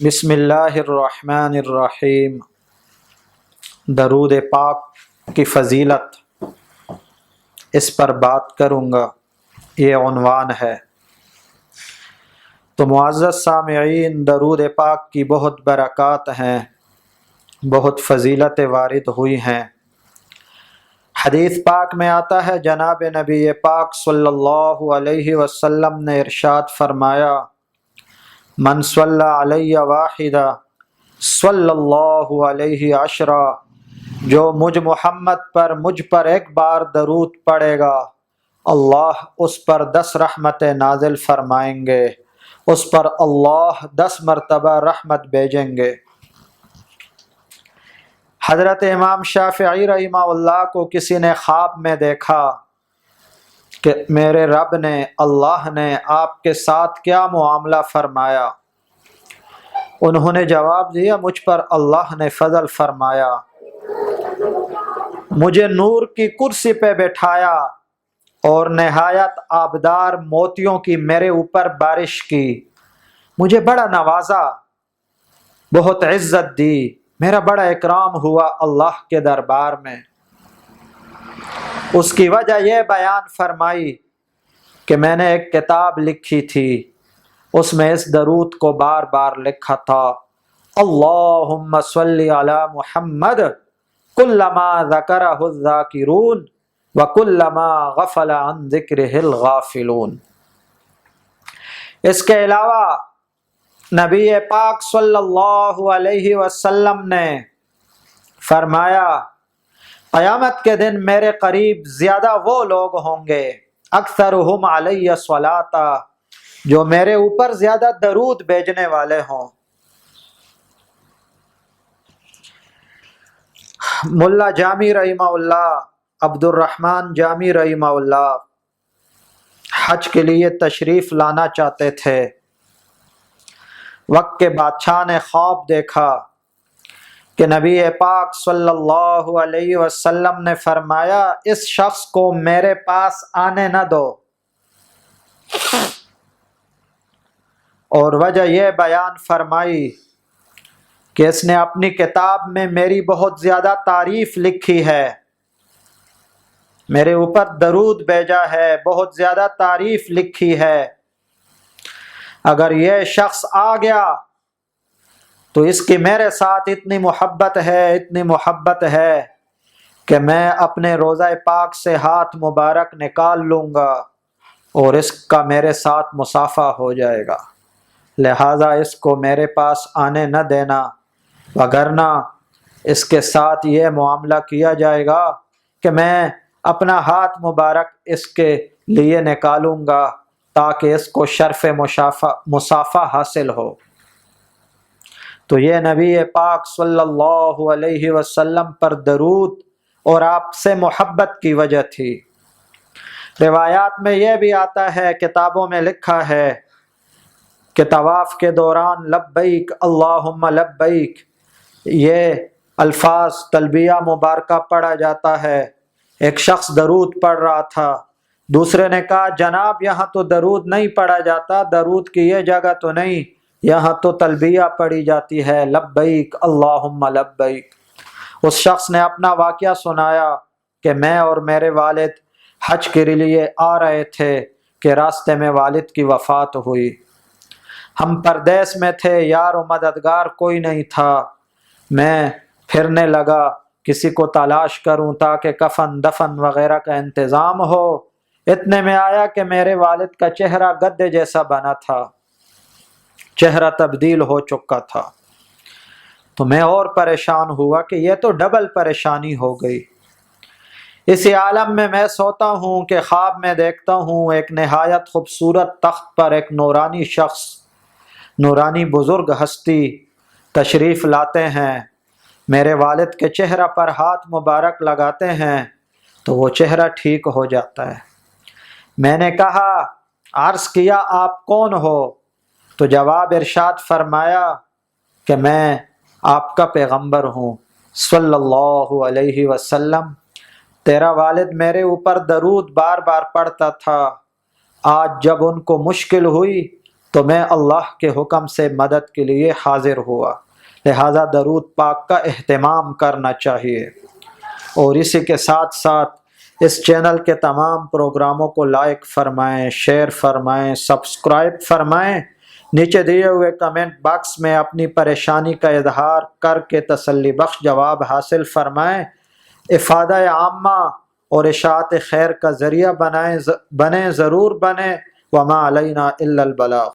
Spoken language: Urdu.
بسم اللہ الرحمن الرحیم۔ درود پاک کی فضیلت، اس پر بات کروں گا، یہ عنوان ہے۔ تو معزز سامعین، درود پاک کی بہت برکات ہیں، بہت فضیلت وارد ہوئی ہیں۔ حدیث پاک میں آتا ہے، جناب نبی پاک صلی اللہ علیہ وسلم نے ارشاد فرمایا، من صلی علی واحدہ صلی اللہ علیہ عشرہ، جو مجھ محمد پر مجھ پر ایک بار درود پڑے گا، اللہ اس پر 10 رحمتیں نازل فرمائیں گے، اس پر اللہ 10 مرتبہ رحمت بھیجیں گے۔ حضرت امام شافعی رحمہ اللہ کو کسی نے خواب میں دیکھا کہ میرے رب نے، اللہ نے آپ کے ساتھ کیا معاملہ فرمایا؟ انہوں نے جواب دیا، مجھ پر اللہ نے فضل فرمایا، مجھے نور کی کرسی پہ بٹھایا اور نہایت آبدار موتیوں کی میرے اوپر بارش کی، مجھے بڑا نوازا، بہت عزت دی، میرا بڑا اکرام ہوا اللہ کے دربار میں۔ اس کی وجہ یہ بیان فرمائی کہ میں نے ایک کتاب لکھی تھی، اس میں اس درود کو بار بار لکھا تھا، اللہم صلی علی محمد کلما ذکرہ الذاکرون وکلما غفل عن ذکرہ الغافلون۔ اس کے علاوہ نبی پاک صلی اللہ علیہ وسلم نے فرمایا، قیامت کے دن میرے قریب زیادہ وہ لوگ ہوں گے، اکثرہم علی صلاۃ، جو میرے اوپر زیادہ درود بھیجنے والے ہوں۔ ملا جامی رحمہ اللہ، عبد الرحمن جامی رحمہ اللہ، حج کے لیے تشریف لانا چاہتے تھے۔ وقت کے بادشاہ نے خواب دیکھا کہ نبی پاک صلی اللہ علیہ وسلم نے فرمایا، اس شخص کو میرے پاس آنے نہ دو، اور وجہ یہ بیان فرمائی کہ اس نے اپنی کتاب میں میری بہت زیادہ تعریف لکھی ہے، میرے اوپر درود بھیجا ہے، بہت زیادہ تعریف لکھی ہے، اگر یہ شخص آ گیا تو اس کی میرے ساتھ اتنی محبت ہے، اتنی محبت ہے کہ میں اپنے روضہ پاک سے ہاتھ مبارک نکال لوں گا اور اس کا میرے ساتھ مصافحہ ہو جائے گا، لہٰذا اس کو میرے پاس آنے نہ دینا، وگرنہ اس کے ساتھ یہ معاملہ کیا جائے گا کہ میں اپنا ہاتھ مبارک اس کے لیے نکالوں گا تاکہ اس کو شرف مصافحہ حاصل ہو۔ تو یہ نبی پاک صلی اللہ علیہ وسلم پر درود اور آپ سے محبت کی وجہ تھی۔ روایات میں یہ بھی آتا ہے، کتابوں میں لکھا ہے کہ طواف کے دوران لبیک اللہم لبیک، یہ الفاظ تلبیہ مبارکہ پڑھا جاتا ہے۔ ایک شخص درود پڑھ رہا تھا، دوسرے نے کہا، جناب یہاں تو درود نہیں پڑھا جاتا، درود کی یہ جگہ تو نہیں، یہاں تو تلبیہ پڑھی جاتی ہے، لبیک اللہم لبیک۔ اس شخص نے اپنا واقعہ سنایا کہ میں اور میرے والد حج کے لیے آ رہے تھے کہ راستے میں والد کی وفات ہوئی، ہم پردیس میں تھے، یار و مددگار کوئی نہیں تھا، میں پھرنے لگا کسی کو تلاش کروں تاکہ کفن دفن وغیرہ کا انتظام ہو، اتنے میں آیا کہ میرے والد کا چہرہ گدے جیسا بنا تھا، چہرہ تبدیل ہو چکا تھا، تو میں اور پریشان ہوا کہ یہ تو ڈبل پریشانی ہو گئی۔ اسی عالم میں سوتا ہوں کہ خواب میں دیکھتا ہوں ایک نہایت خوبصورت تخت پر ایک نورانی شخص، نورانی بزرگ ہستی تشریف لاتے ہیں، میرے والد کے چہرہ پر ہاتھ مبارک لگاتے ہیں تو وہ چہرہ ٹھیک ہو جاتا ہے۔ میں نے کہا، عرض کیا آپ کون ہو؟ تو جواب ارشاد فرمایا کہ میں آپ کا پیغمبر ہوں صلی اللہ علیہ وسلم، تیرا والد میرے اوپر درود بار بار پڑھتا تھا، آج جب ان کو مشکل ہوئی تو میں اللہ کے حکم سے مدد کے لیے حاضر ہوا۔ لہٰذا درود پاک کا اہتمام کرنا چاہیے، اور اسی کے ساتھ ساتھ اس چینل کے تمام پروگراموں کو لائک فرمائیں، شیئر فرمائیں، سبسکرائب فرمائیں۔ نیچے دیے ہوئے کمنٹ باکس میں اپنی پریشانی کا اظہار کر کے تسلی بخش جواب حاصل فرمائیں۔ افادہ عامہ اور اشاعت خیر کا ذریعہ بنیں، ضرور بنیں۔ وما علینا الا البلاغ۔